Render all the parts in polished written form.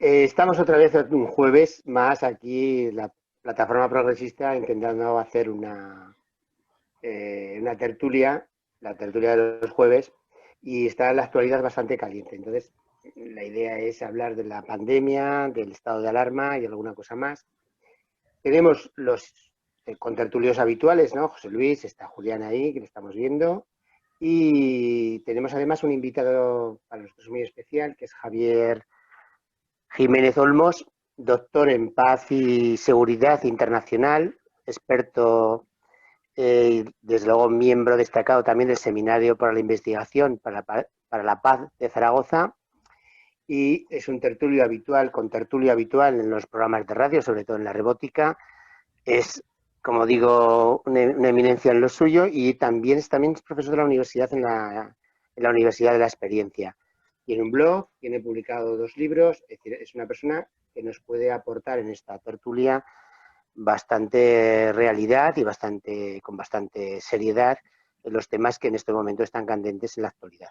Estamos otra vez un jueves más aquí, la plataforma progresista, intentando hacer una tertulia, la tertulia de los jueves, y está la actualidad bastante caliente. Entonces, la idea es hablar de la pandemia, del estado de alarma y alguna cosa más. Tenemos los contertulios habituales, ¿no? José Luis, está Julián ahí, que le estamos viendo. Y tenemos además un invitado para nosotros muy especial, que es Javier Jiménez Olmos, doctor en paz y seguridad internacional, experto, desde luego miembro destacado también del Seminario para la Investigación para la Paz de Zaragoza, y es un tertulio habitual, con tertulio habitual en los programas de radio, sobre todo en la robótica. Es, como digo, una eminencia en lo suyo, y también es profesor de la universidad en la Universidad de la Experiencia. Tiene un blog, tiene publicado 2 libros, es decir, es una persona que nos puede aportar en esta tertulia bastante realidad y con bastante seriedad en los temas que en este momento están candentes en la actualidad.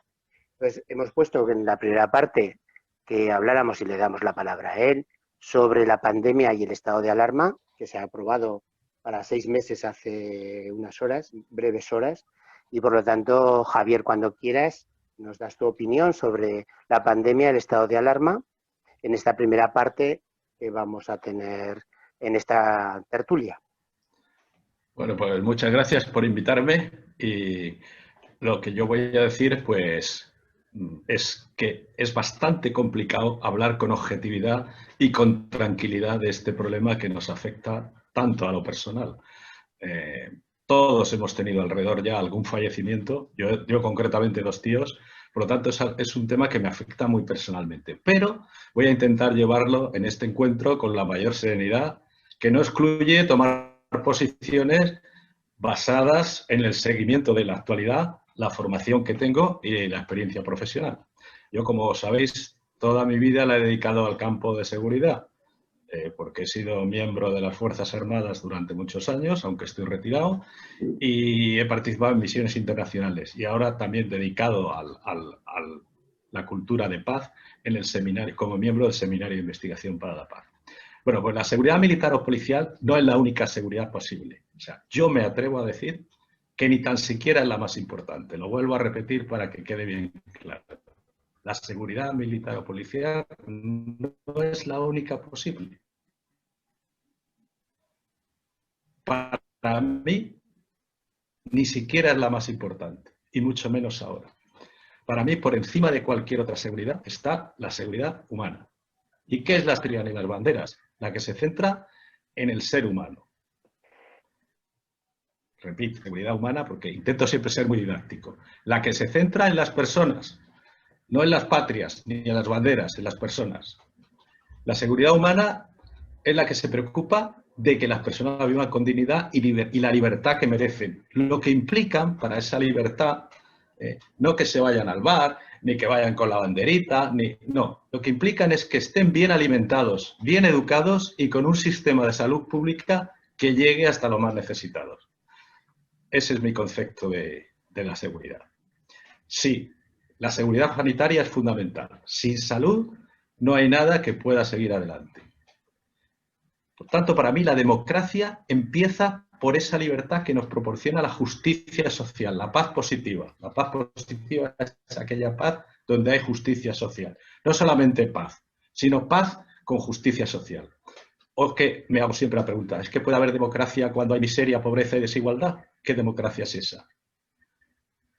Entonces, hemos puesto en la primera parte que habláramos, y le damos la palabra a él, sobre la pandemia y el estado de alarma, que se ha aprobado para 6 meses hace unas horas, breves horas, y por lo tanto, Javier, cuando quieras, nos das tu opinión sobre la pandemia y el estado de alarma en esta primera parte que vamos a tener en esta tertulia. Bueno, pues muchas gracias por invitarme, y lo que yo voy a decir, pues, es que es bastante complicado hablar con objetividad y con tranquilidad de este problema que nos afecta tanto a lo personal. Todos hemos tenido alrededor ya algún fallecimiento, yo concretamente 2 tíos, por lo tanto es un tema que me afecta muy personalmente, pero voy a intentar llevarlo en este encuentro con la mayor serenidad, que no excluye tomar posiciones basadas en el seguimiento de la actualidad, la formación que tengo y la experiencia profesional. Yo, como sabéis, toda mi vida la he dedicado al campo de seguridad, porque he sido miembro de las Fuerzas Armadas durante muchos años, aunque estoy retirado, y he participado en misiones internacionales, y ahora también dedicado a la cultura de paz en el seminario, como miembro del Seminario de Investigación para la Paz. Bueno, pues la seguridad militar o policial no es la única seguridad posible. O sea, yo me atrevo a decir que ni tan siquiera es la más importante. Lo vuelvo a repetir para que quede bien claro. La seguridad militar o policial no es la única posible. Para mí, ni siquiera es la más importante, y mucho menos ahora. Para mí, por encima de cualquier otra seguridad, está la seguridad humana. ¿Y qué es la seguridad y las banderas? La que se centra en el ser humano. Repito, seguridad humana, porque intento siempre ser muy didáctico. La que se centra en las personas, no en las patrias ni en las banderas, en las personas. La seguridad humana es la que se preocupa de que las personas vivan con dignidad y la libertad que merecen. Lo que implican para esa libertad, no que se vayan al bar, ni que vayan con la banderita, no. Lo que implican es que estén bien alimentados, bien educados y con un sistema de salud pública que llegue hasta los más necesitados. Ese es mi concepto de la seguridad. Sí, la seguridad sanitaria es fundamental. Sin salud no hay nada que pueda seguir adelante. Por tanto, para mí la democracia empieza por esa libertad que nos proporciona la justicia social, la paz positiva. La paz positiva es aquella paz donde hay justicia social. No solamente paz, sino paz con justicia social. O que me hago siempre la pregunta, ¿es que puede haber democracia cuando hay miseria, pobreza y desigualdad? ¿Qué democracia es esa?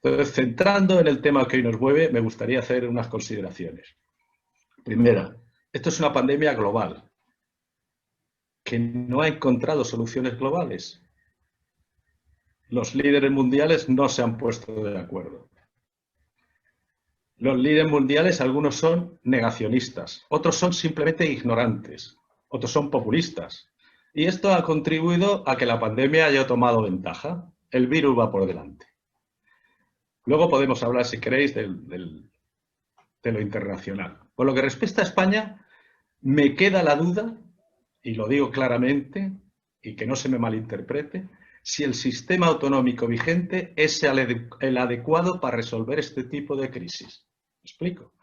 Entonces, centrando en el tema que hoy nos mueve, me gustaría hacer unas consideraciones. Primera, esto es una pandemia global que no ha encontrado soluciones globales. Los líderes mundiales no se han puesto de acuerdo. Los líderes mundiales, algunos son negacionistas, otros son simplemente ignorantes, otros son populistas. Y esto ha contribuido a que la pandemia haya tomado ventaja. El virus va por delante. Luego podemos hablar, si queréis, de lo internacional. Por lo que respecta a España, me queda la duda, y lo digo claramente, y que no se me malinterprete, si el sistema autonómico vigente es el adecuado para resolver este tipo de crisis. ¿Me explico?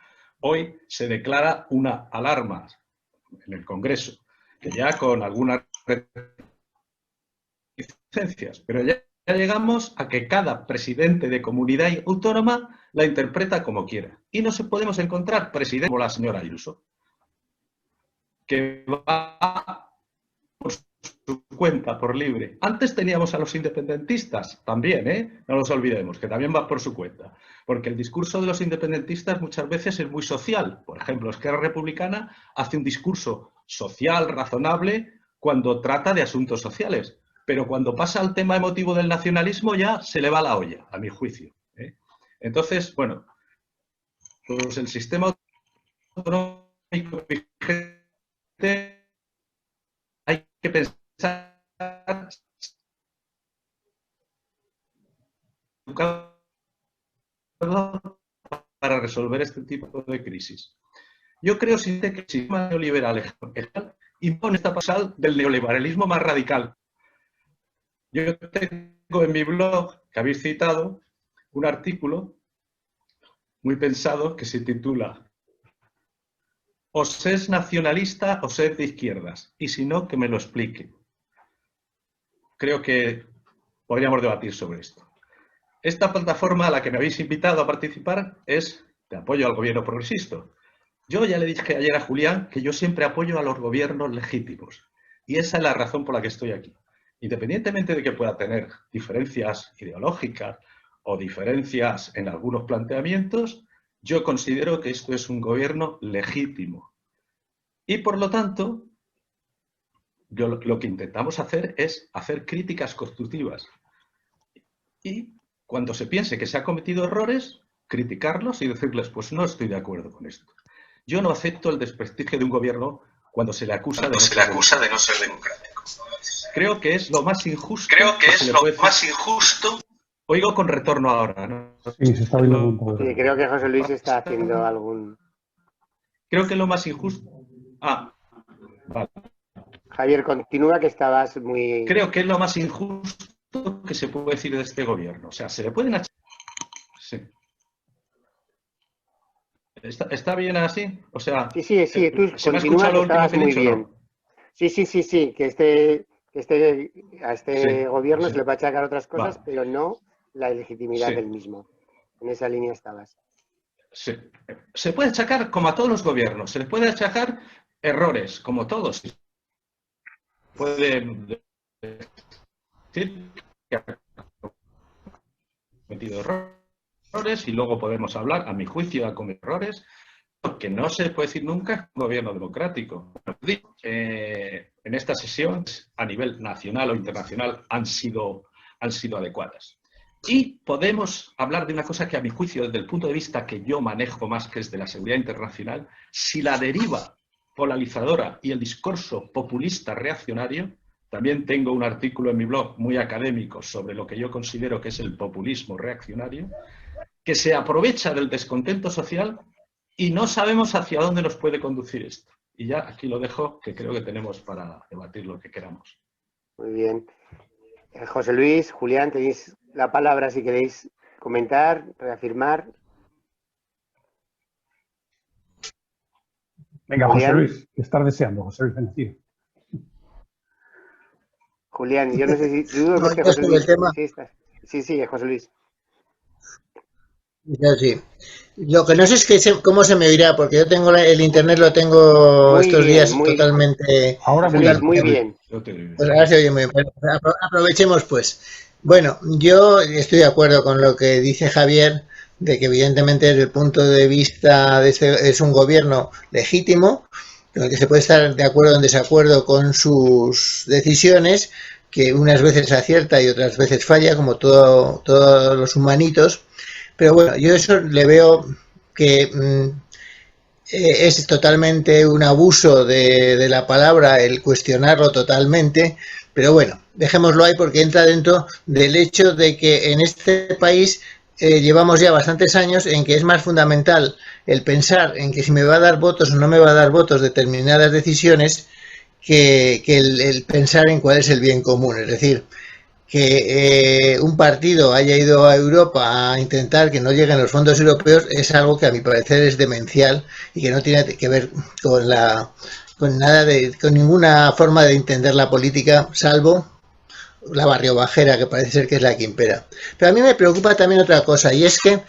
Hoy se declara una alarma en el Congreso, que ya con algunas reticencias, pero ya llegamos a que cada presidente de comunidad autónoma la interpreta como quiera. Y no se podemos encontrar presidentes como la señora Ayuso, que va por su cuenta, por libre. Antes teníamos a los independentistas también, no nos olvidemos, que también va por su cuenta. Porque el discurso de los independentistas muchas veces es muy social. Por ejemplo, Esquerra Republicana hace un discurso social, razonable, cuando trata de asuntos sociales. Pero cuando pasa al tema emotivo del nacionalismo ya se le va la olla, a mi juicio. Entonces, bueno, pues el sistema autonómico vigente hay que pensar para resolver este tipo de crisis. Yo creo que el sistema neoliberal impone esta pasada del neoliberalismo más radical. Yo tengo en mi blog, que habéis citado, un artículo muy pensado que se titula "O se es nacionalista o se es de izquierdas, y si no, que me lo explique". Creo que podríamos debatir sobre esto. Esta plataforma a la que me habéis invitado a participar es de apoyo al gobierno progresista. Yo ya le dije ayer a Julián que yo siempre apoyo a los gobiernos legítimos, y esa es la razón por la que estoy aquí. Independientemente de que pueda tener diferencias ideológicas o diferencias en algunos planteamientos, yo considero que esto es un gobierno legítimo. Y por lo tanto, lo que intentamos hacer es hacer críticas constructivas. Y cuando se piense que se ha cometido errores, criticarlos y decirles, pues no estoy de acuerdo con esto. Yo no acepto el desprestigio de un gobierno cuando se le acusa de no ser democrático. Creo que es lo más injusto. Oigo con retorno ahora, ¿no? Sí, se está oyendo un poco. Sí, creo que José Luis está haciendo algún... Creo que lo más injusto... Vale. Javier, continúa, que estabas muy... Creo que es lo más injusto que se puede decir de este gobierno. O sea, se le pueden... Sí. ¿Está bien así? O sea... Sí, tú continúa, que estabas muy bien. Sí, que a este gobierno se le va a achacar otras cosas, pero no la legitimidad del mismo. En esa línea estabas. Sí. Se puede achacar como a todos los gobiernos, se les puede achacar errores, como todos. Puede decir que ha cometido errores y luego podemos hablar, a mi juicio, ha cometido errores. Lo que no se puede decir nunca es un gobierno democrático. En esta sesión, a nivel nacional o internacional, han sido adecuadas. Y podemos hablar de una cosa que, a mi juicio, desde el punto de vista que yo manejo más, que es de la seguridad internacional, si la deriva polarizadora y el discurso populista reaccionario, también tengo un artículo en mi blog muy académico sobre lo que yo considero que es el populismo reaccionario, que se aprovecha del descontento social y no sabemos hacia dónde nos puede conducir esto. Y ya aquí lo dejo, que creo que tenemos para debatir lo que queramos. Muy bien. José Luis, Julián, tenéis la palabra si queréis comentar, reafirmar. Venga, Julián. José Luis, ¿qué estás deseando, José Luis? Bendecido. Julián, yo no sé si... Dudo que José Luis... Sí, José Luis. Sí. Lo que no sé es cómo se me oirá, porque yo tengo el internet, lo tengo muy estos bien, días muy totalmente... Bien. Ahora muy bien. Pues ahora se oye muy bien. Aprovechemos, pues. Bueno, yo estoy de acuerdo con lo que dice Javier, de que evidentemente desde el punto de vista de es un gobierno legítimo, en el que se puede estar de acuerdo o en desacuerdo con sus decisiones, que unas veces acierta y otras veces falla, como todos los humanitos. Pero bueno, yo eso le veo que es totalmente un abuso de la palabra el cuestionarlo totalmente, pero bueno, dejémoslo ahí porque entra dentro del hecho de que en este país llevamos ya bastantes años en que es más fundamental el pensar en que si me va a dar votos o no me va a dar votos determinadas decisiones que el pensar en cuál es el bien común. Es decir, que un partido haya ido a Europa a intentar que no lleguen los fondos europeos es algo que a mi parecer es demencial y que no tiene que ver con con ninguna forma de entender la política, salvo la barriobajera, que parece ser que es la que impera. Pero a mí me preocupa también otra cosa, y es que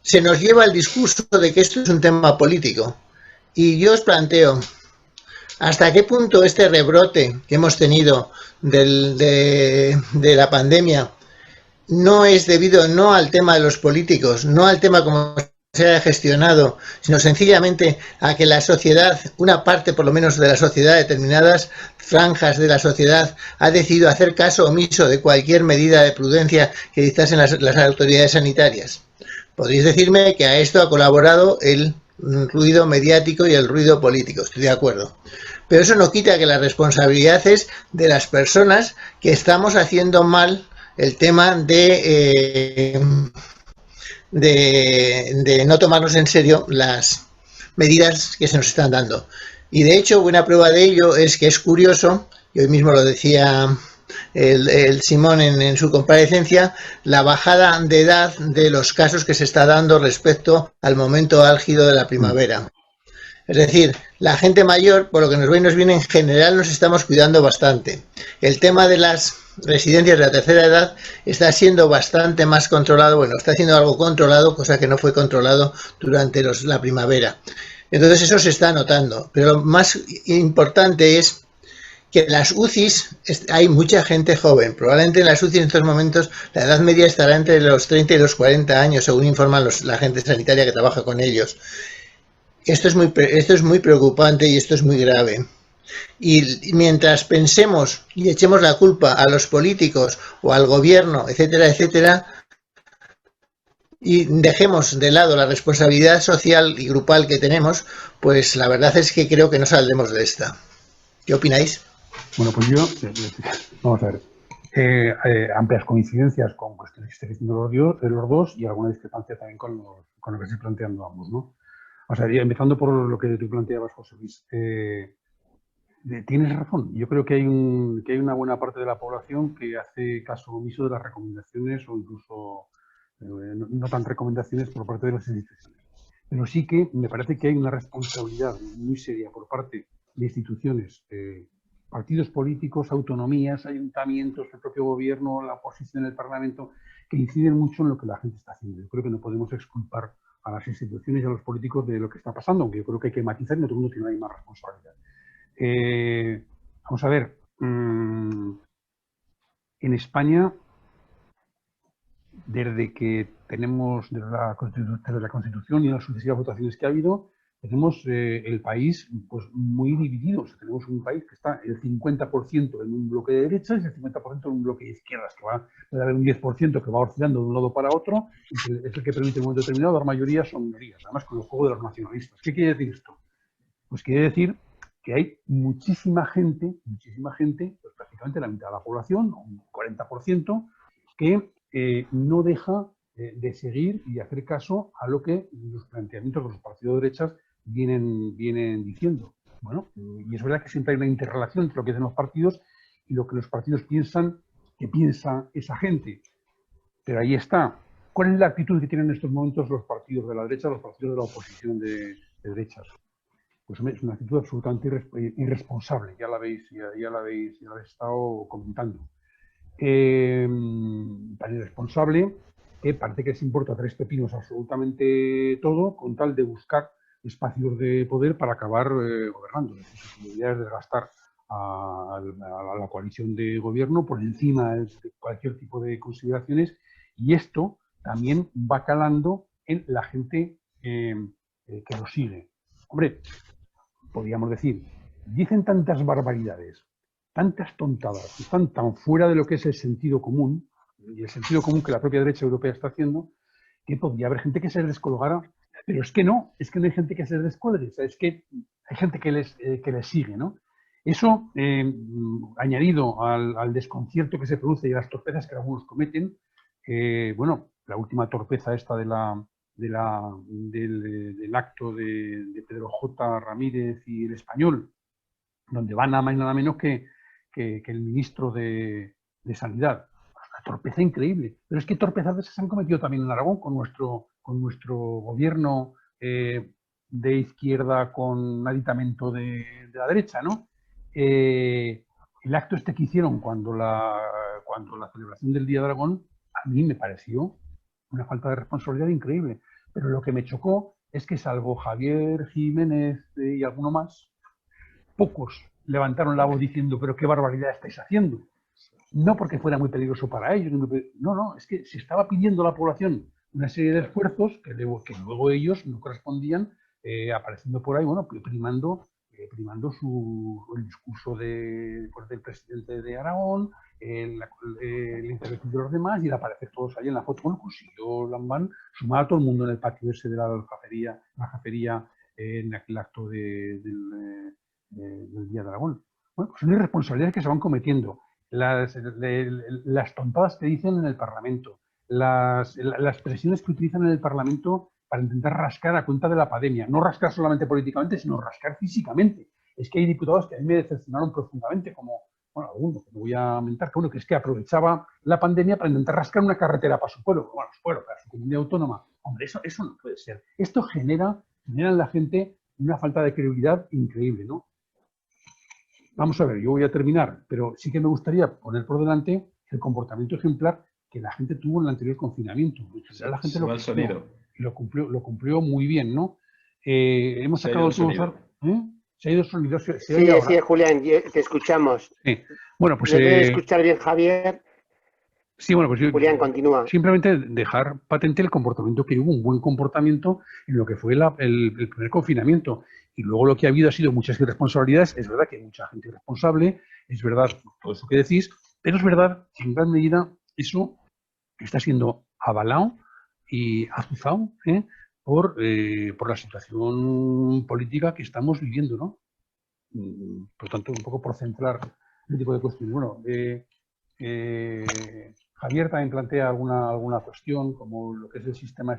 se nos lleva el discurso de que esto es un tema político. Y yo os planteo, ¿hasta qué punto este rebrote que hemos tenido de la pandemia no es debido no al tema de los políticos, no al tema como se haya gestionado, sino sencillamente a que la sociedad, una parte por lo menos de la sociedad, determinadas franjas de la sociedad, ha decidido hacer caso omiso de cualquier medida de prudencia que dictasen las autoridades sanitarias? Podréis decirme que a esto ha colaborado el ruido mediático y el ruido político, estoy de acuerdo. Pero eso no quita que la responsabilidad es de las personas que estamos haciendo mal el tema de no tomarnos en serio las medidas que se nos están dando. Y de hecho, buena prueba de ello es que es curioso, y hoy mismo lo decía el Simón en su comparecencia, la bajada de edad de los casos que se está dando respecto al momento álgido de la primavera. Es decir, la gente mayor, por lo que nos va y nos viene, en general nos estamos cuidando bastante. El tema de las residencias de la tercera edad está siendo bastante más controlado, bueno, está siendo algo controlado, cosa que no fue controlado durante la primavera. Entonces eso se está notando. Pero lo más importante es que en las UCIs hay mucha gente joven. Probablemente en las UCIs en estos momentos la edad media estará entre los 30 y los 40 años, según informan la gente sanitaria que trabaja con ellos. Esto es muy preocupante y esto es muy grave. Y mientras pensemos y echemos la culpa a los políticos o al gobierno, etcétera, etcétera, y dejemos de lado la responsabilidad social y grupal que tenemos, pues la verdad es que creo que no saldremos de esta. ¿Qué opináis? Bueno, pues yo, vamos a ver, amplias coincidencias con cuestiones que estáis diciendo los dos y alguna discrepancia también con lo que estáis planteando ambos, ¿no? O sea, empezando por lo que tú planteabas, José Luis, tienes razón. Yo creo que hay una buena parte de la población que hace caso omiso de las recomendaciones o incluso no tan recomendaciones por parte de las instituciones. Pero sí que me parece que hay una responsabilidad muy seria por parte de instituciones, partidos políticos, autonomías, ayuntamientos, el propio gobierno, la oposición, el Parlamento, que inciden mucho en lo que la gente está haciendo. Yo creo que no podemos exculpar a las instituciones y a los políticos de lo que está pasando, aunque yo creo que hay que matizar y no todo el mundo tiene la misma responsabilidad. Vamos a ver, en España, desde que tenemos, desde la Constitución y las sucesivas votaciones que ha habido, tenemos el país pues muy dividido. O sea, tenemos un país que está el 50% en un bloque de derechas y el 50% en un bloque de izquierdas, que va a haber un 10% que va oscilando de un lado para otro, y que es el que permite en un momento determinado dar mayorías o minorías, además con el juego de los nacionalistas. ¿Qué quiere decir esto? Pues quiere decir que hay muchísima gente, pues prácticamente la mitad de la población, un 40%, que no deja de seguir y hacer caso a lo que los planteamientos de los partidos de derechas vienen diciendo. Bueno, y es verdad que siempre hay una interrelación entre lo que dicen los partidos y lo que los partidos piensan que piensa esa gente. Pero ahí está. ¿Cuál es la actitud que tienen en estos momentos los partidos de la derecha, los partidos de la oposición de derechas? Pues es una actitud absolutamente irresponsable, ya la habéis estado comentando. Tan irresponsable que parece que les importa tres pepinos absolutamente todo con tal de buscar espacios de poder para acabar gobernando. Su idea es desgastar a la coalición de gobierno por encima de cualquier tipo de consideraciones, y esto también va calando en la gente que lo sigue. Hombre, podríamos decir, dicen tantas barbaridades, tantas tontadas, están tan fuera de lo que es el sentido común, y el sentido común que la propia derecha europea está haciendo, que podría haber gente que se descolgara, pero es que no hay gente que se descuelgue, o sea, es que hay gente que les sigue, ¿no? Eso, añadido al desconcierto que se produce y a las torpezas que algunos cometen, bueno, la última torpeza esta del acto de Pedro J. Ramírez y el Español, donde van nada más y nada menos que el ministro de Sanidad. Una torpeza increíble. Pero es que torpezas de esas se han cometido también en Aragón con nuestro gobierno de izquierda con aditamento de la derecha, ¿no? El acto este que hicieron cuando la celebración del Día de Aragón, a mí me pareció una falta de responsabilidad increíble. Pero lo que me chocó es que, salvo Javier Jiménez y alguno más, pocos levantaron la voz diciendo, pero qué barbaridad estáis haciendo. No porque fuera muy peligroso para ellos, no, es que se estaba pidiendo a la población una serie de esfuerzos que luego ellos no correspondían, apareciendo por ahí, bueno, primando el discurso del presidente de Aragón, el intervención de los demás, y el aparecer todos ahí en la foto. Bueno, consiguió Lambán sumar a todo el mundo en el patio ese de la aljafería, en aquel acto del Día de Aragón. Bueno, pues son irresponsabilidades que se van cometiendo. Las tontadas que dicen en el Parlamento, las presiones que utilizan en el Parlamento para intentar rascar a cuenta de la pandemia. No rascar solamente políticamente, sino rascar físicamente. Es que hay diputados que a mí me decepcionaron profundamente, como, bueno, alguno que no voy a mentar, que uno que es que aprovechaba la pandemia para intentar rascar una carretera para su pueblo, bueno, para su comunidad autónoma. Hombre, eso no puede ser. Esto genera en la gente una falta de credibilidad increíble, ¿no? Vamos a ver, yo voy a terminar, pero sí que me gustaría poner por delante el comportamiento ejemplar que la gente tuvo en el anterior confinamiento. En general, la gente lo cumplió muy bien, ¿no? Hemos sacado el sonido. Se ha ido el sonido. Sí, Julián, te escuchamos. Sí. Bueno, pues. ¿No te escuchar bien, Javier? Sí, bueno, pues Julián, continúa. Simplemente dejar patente el comportamiento, que hubo un buen comportamiento en lo que fue el primer confinamiento. Y luego lo que ha habido ha sido muchas irresponsabilidades. Es verdad que hay mucha gente irresponsable, es verdad todo eso que decís, pero es verdad que en gran medida eso está siendo avalado y azuzado por la situación política que estamos viviendo, ¿no? Por tanto, un poco por centrar este tipo de cuestiones. Bueno, Javier también plantea alguna cuestión, como lo que es el sistema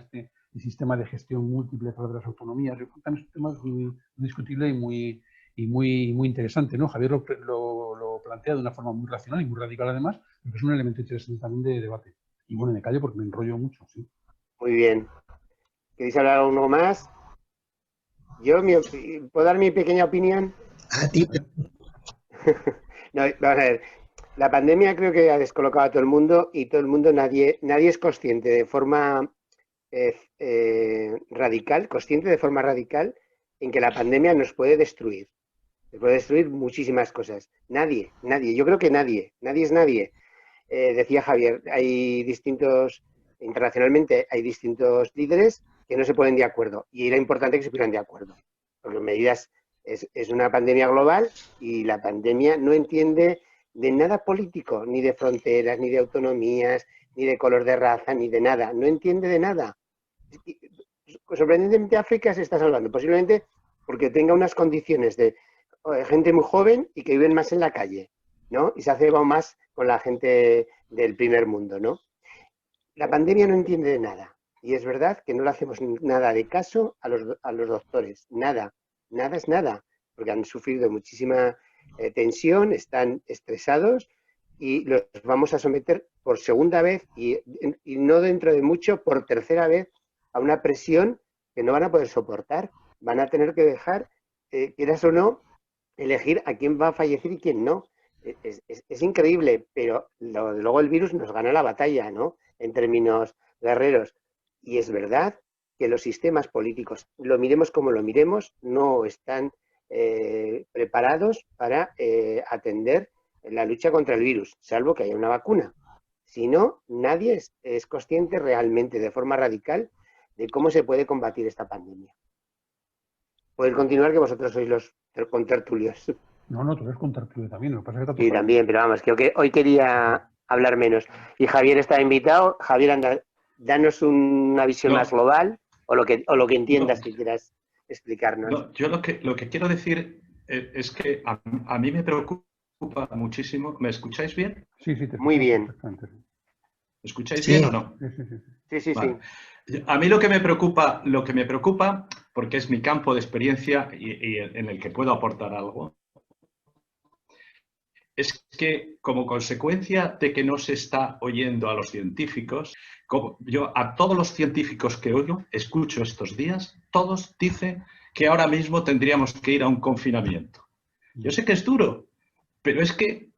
de gestión múltiple para las autonomías. Yo creo que también es un tema muy discutible y muy interesante, ¿no? Javier lo plantea de una forma muy racional y muy radical, además, porque es un elemento interesante también de debate. Y bueno, me callo porque me enrollo mucho, sí. Muy bien. ¿Queréis hablar algo más? ¿Puedo dar mi pequeña opinión? A ti. No, vamos a ver. La pandemia creo que ha descolocado a todo el mundo y todo el mundo, nadie es consciente de forma radical en que la pandemia nos puede destruir. Nos puede destruir muchísimas cosas. Nadie. Yo creo que nadie es nadie. Decía Javier, internacionalmente hay distintos líderes que no se ponen de acuerdo y era importante que se pusieran de acuerdo. Porque medidas es una pandemia global y la pandemia no entiende de nada político, ni de fronteras, ni de autonomías, ni de color de raza, ni de nada. No entiende de nada. Sorprendentemente África se está salvando, posiblemente porque tenga unas condiciones de gente muy joven y que viven más en la calle, ¿no? Y se ha cebado más con la gente del primer mundo, ¿no? La pandemia no entiende de nada. Y es verdad que no le hacemos nada de caso a los doctores. Nada es nada. Porque han sufrido muchísima tensión, están estresados y los vamos a someter por segunda vez y no dentro de mucho, por tercera vez, a una presión que no van a poder soportar. Van a tener que dejar, quieras o no, elegir a quién va a fallecer y quién no. Es increíble, pero luego el virus nos gana la batalla, ¿no? En términos guerreros. Y es verdad que los sistemas políticos, lo miremos como lo miremos, no están preparados para atender la lucha contra el virus, salvo que haya una vacuna. Si no, nadie es consciente realmente, de forma radical, de cómo se puede combatir esta pandemia. Podéis continuar, que vosotros sois los contertulios. No, tú eres contertulio también. Lo que pasa es que Sí, también, pero vamos, que hoy quería hablar menos. Y Javier está invitado. Javier, anda, danos una visión más global o lo que entiendas que quieras explicarnos. No, yo lo que quiero decir es que a mí me preocupa muchísimo. ¿Me escucháis bien? Sí, muy bien. ¿Me escucháis bien o no? Sí. Vale. A mí lo que me preocupa, porque es mi campo de experiencia y en el que puedo aportar algo, es que como consecuencia de que no se está oyendo a los científicos, yo a todos los científicos que oigo, escucho estos días, todos dicen que ahora mismo tendríamos que ir a un confinamiento. Yo sé que es duro, pero es que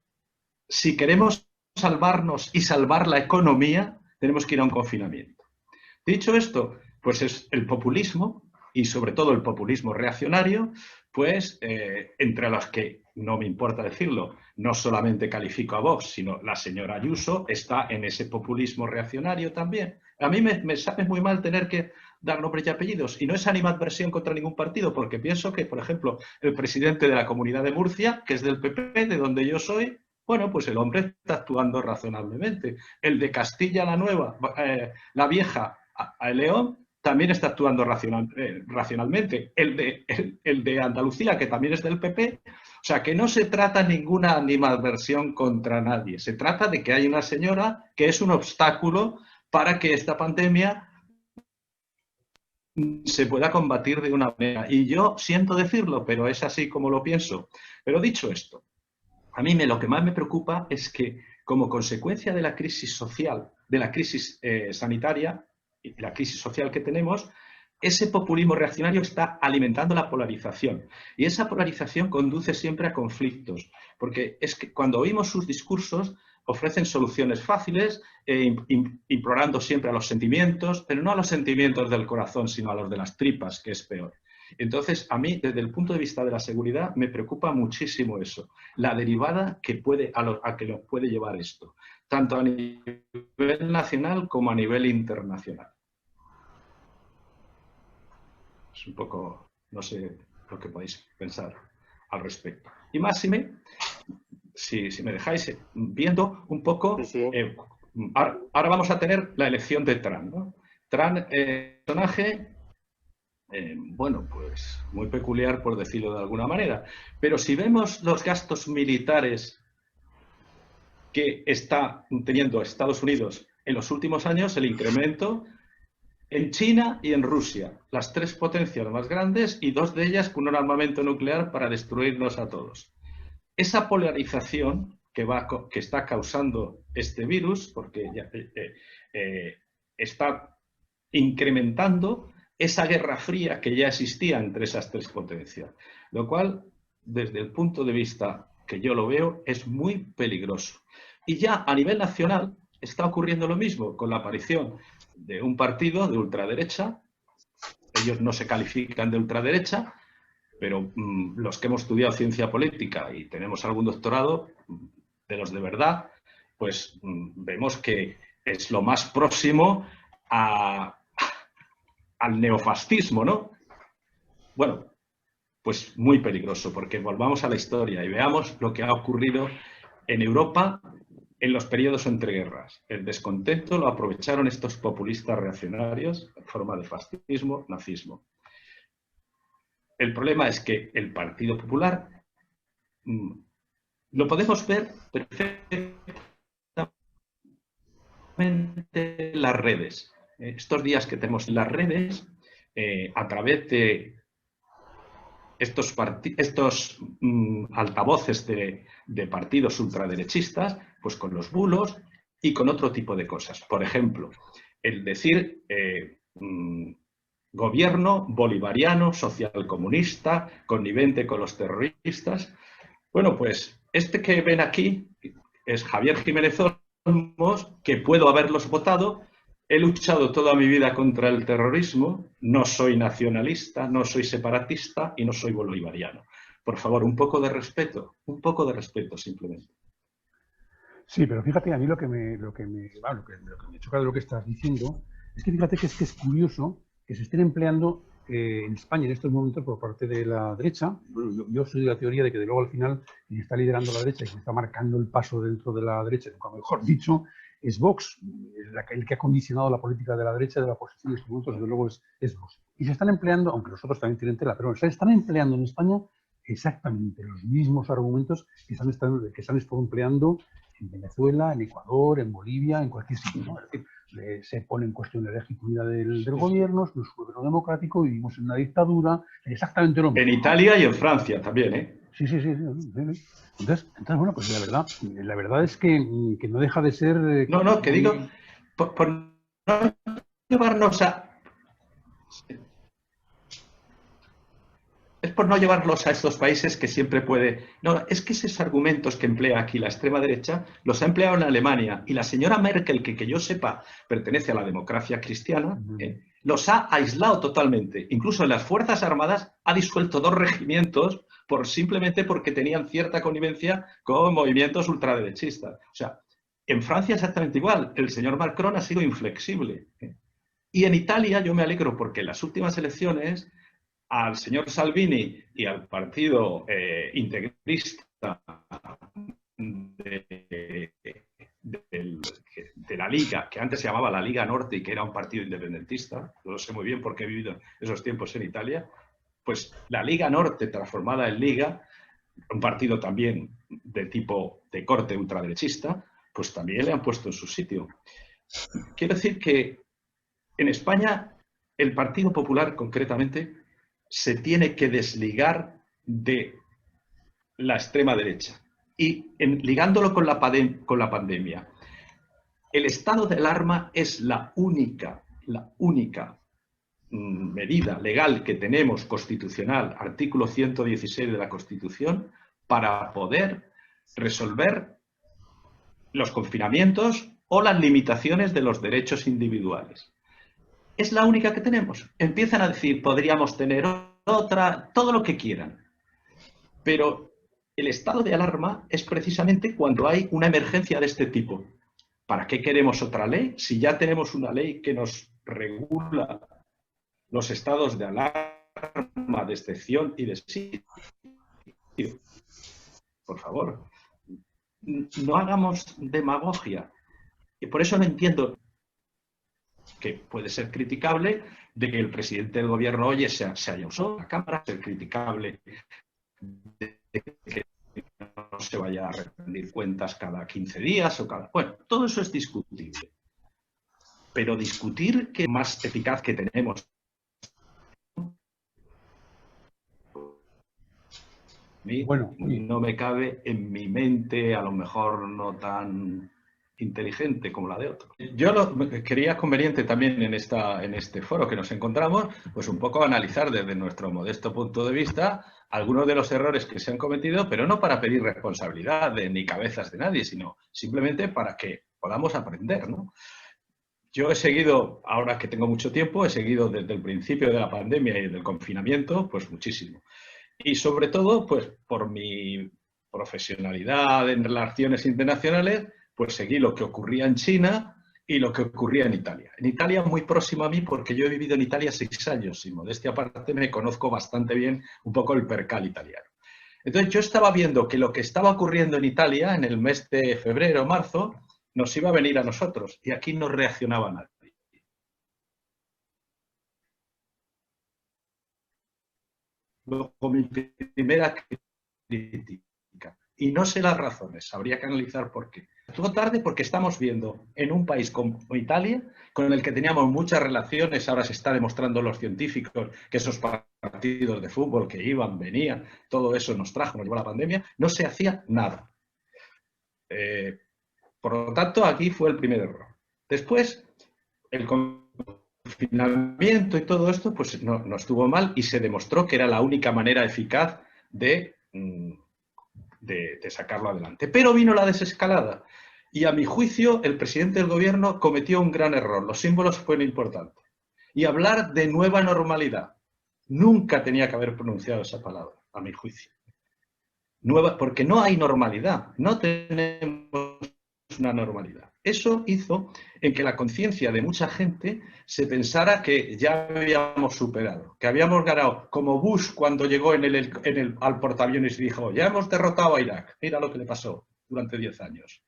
si queremos salvarnos y salvar la economía, tenemos que ir a un confinamiento. Dicho esto, pues es el populismo, y sobre todo el populismo reaccionario, pues entre los que, no me importa decirlo, no solamente califico a Vox, sino la señora Ayuso está en ese populismo reaccionario también. A mí me sabe muy mal tener que dar nombres y apellidos, y no es animadversión contra ningún partido, porque pienso que, por ejemplo, el presidente de la Comunidad de Murcia, que es del PP, de donde yo soy, bueno, pues el hombre está actuando razonablemente. El de Castilla la Nueva, la Vieja, a León, también está actuando racionalmente. El de Andalucía, que también es del PP, o sea, que no se trata ninguna animadversión contra nadie. Se trata de que hay una señora que es un obstáculo para que esta pandemia se pueda combatir de una manera. Y yo siento decirlo, pero es así como lo pienso. Pero dicho esto, a mí lo que más me preocupa es que, como consecuencia de la crisis social, de la crisis sanitaria y la crisis social que tenemos, ese populismo reaccionario está alimentando la polarización. Y esa polarización conduce siempre a conflictos, porque es que cuando oímos sus discursos ofrecen soluciones fáciles, implorando siempre a los sentimientos, pero no a los sentimientos del corazón, sino a los de las tripas, que es peor. Entonces, a mí, desde el punto de vista de la seguridad, me preocupa muchísimo eso, la derivada que a que nos puede llevar esto, tanto a nivel nacional como a nivel internacional. Es un poco, no sé lo que podéis pensar al respecto. Y máxime, si me dejáis viendo un poco, Sí. ahora vamos a tener la elección de Trump, ¿no? Trump, personaje, bueno, pues muy peculiar, por decirlo de alguna manera. Pero si vemos los gastos militares que está teniendo Estados Unidos en los últimos años, el incremento en China y en Rusia, las tres potencias más grandes y dos de ellas con un armamento nuclear para destruirnos a todos. Esa polarización que está causando este virus, porque ya, está incrementando esa guerra fría que ya existía entre esas tres potencias, lo cual, desde el punto de vista que yo lo veo, es muy peligroso. Y ya a nivel nacional está ocurriendo lo mismo con la aparición de un partido de ultraderecha. Ellos no se califican de ultraderecha, pero los que hemos estudiado ciencia política y tenemos algún doctorado, de los de verdad, pues vemos que es lo más próximo al neofascismo, ¿no? Bueno, pues muy peligroso, porque volvamos a la historia y veamos lo que ha ocurrido en Europa en los periodos entre guerras. El descontento lo aprovecharon estos populistas reaccionarios en forma de fascismo, nazismo. El problema es que el Partido Popular lo podemos ver perfectamente en las redes. Estos días que tenemos en las redes, a través de estos altavoces de partidos ultraderechistas, pues con los bulos y con otro tipo de cosas. Por ejemplo, el decir gobierno bolivariano, socialcomunista, connivente con los terroristas. Bueno, pues este que ven aquí es Javier Jiménez Olmos, que puedo haberlos votado. He luchado toda mi vida contra el terrorismo, no soy nacionalista, no soy separatista y no soy bolivariano. Por favor, un poco de respeto simplemente. Sí, pero fíjate, a mí lo que me choca de lo que estás diciendo es que fíjate que es curioso que se estén empleando en España en estos momentos por parte de la derecha. Bueno, yo soy de la teoría de que de luego al final quien está liderando la derecha y quien está marcando el paso dentro de la derecha, nunca mejor dicho, es Vox, el que ha condicionado la política de la derecha, de la oposición en estos momentos, desde luego es Vox. Y se están empleando, aunque los otros también tienen tela, pero se están empleando en España exactamente los mismos argumentos que se han estado empleando en Venezuela, en Ecuador, en Bolivia, en cualquier sitio, ¿no? Es decir, se pone en cuestión la legitimidad del gobierno, es un gobierno democrático, vivimos en una dictadura, exactamente lo mismo. En Italia y en Francia también, ¿eh? Sí. Entonces, bueno, pues la verdad es que no deja de ser... que digo, por no llevarnos a... es por no llevarlos a estos países que siempre puede... No, es que esos argumentos que emplea aquí la extrema derecha los ha empleado en Alemania, y la señora Merkel, que yo sepa pertenece a la democracia cristiana, los ha aislado totalmente. Incluso en las Fuerzas Armadas ha disuelto 2 regimientos simplemente porque tenían cierta connivencia con movimientos ultraderechistas. O sea, en Francia exactamente igual. El señor Macron ha sido inflexible. Y en Italia yo me alegro porque en las últimas elecciones al señor Salvini y al partido integrista de la Liga, que antes se llamaba la Liga Norte y que era un partido independentista, yo lo sé muy bien porque he vivido esos tiempos en Italia, pues la Liga Norte transformada en Liga, un partido también de tipo de corte ultraderechista, pues también le han puesto en su sitio. Quiero decir que en España el Partido Popular concretamente se tiene que desligar de la extrema derecha. Y ligándolo con la pandemia, el estado de alarma es la única medida legal que tenemos constitucional, artículo 116 de la Constitución, para poder resolver los confinamientos o las limitaciones de los derechos individuales. Es la única que tenemos. Empiezan a decir, podríamos tener otra, todo lo que quieran. Pero el estado de alarma es precisamente cuando hay una emergencia de este tipo. ¿Para qué queremos otra ley? Si ya tenemos una ley que nos regula los estados de alarma, de excepción y de sitio. Por favor, no hagamos demagogia. Y por eso no entiendo, que puede ser criticable, de que el presidente del gobierno hoy se haya usado la Cámara, ser criticable de que no se vaya a rendir cuentas cada 15 días o cada... Bueno, todo eso es discutible. Pero discutir que más eficaz que tenemos... Bueno, no me cabe en mi mente, a lo mejor no tan inteligente como la de otros. Yo quería conveniente también en este foro que nos encontramos, pues un poco analizar desde nuestro modesto punto de vista algunos de los errores que se han cometido, pero no para pedir responsabilidad ni cabezas de nadie, sino simplemente para que podamos aprender, ¿no? Yo he seguido, ahora que tengo mucho tiempo, he seguido desde el principio de la pandemia y del confinamiento, pues muchísimo. Y sobre todo, pues por mi profesionalidad en relaciones internacionales, pues seguí lo que ocurría en China y lo que ocurría en Italia. En Italia muy próximo a mí, porque yo he vivido en Italia 6 años y modestia aparte me conozco bastante bien un poco el percal italiano. Entonces yo estaba viendo que lo que estaba ocurriendo en Italia en el mes de febrero o marzo nos iba a venir a nosotros y aquí no reaccionaba nadie. Luego mi primera crítica. Y no sé las razones, habría que analizar por qué. Todo tarde porque estamos viendo en un país como Italia, con el que teníamos muchas relaciones, ahora se está demostrando los científicos que esos partidos de fútbol que iban, venían, todo eso nos llevó la pandemia, no se hacía nada. Por lo tanto, aquí fue el primer error. Después, el confinamiento y todo esto, pues no estuvo mal y se demostró que era la única manera eficaz de sacarlo adelante. Pero vino la desescalada y a mi juicio el presidente del gobierno cometió un gran error. Los símbolos fueron importantes. Y hablar de nueva normalidad. Nunca tenía que haber pronunciado esa palabra, a mi juicio. Nueva, porque no hay normalidad. No tenemos una normalidad. Eso hizo en que la conciencia de mucha gente se pensara que ya habíamos superado, que habíamos ganado, como Bush cuando llegó al portaaviones y dijo, ya hemos derrotado a Irak, mira lo que le pasó durante 10 años.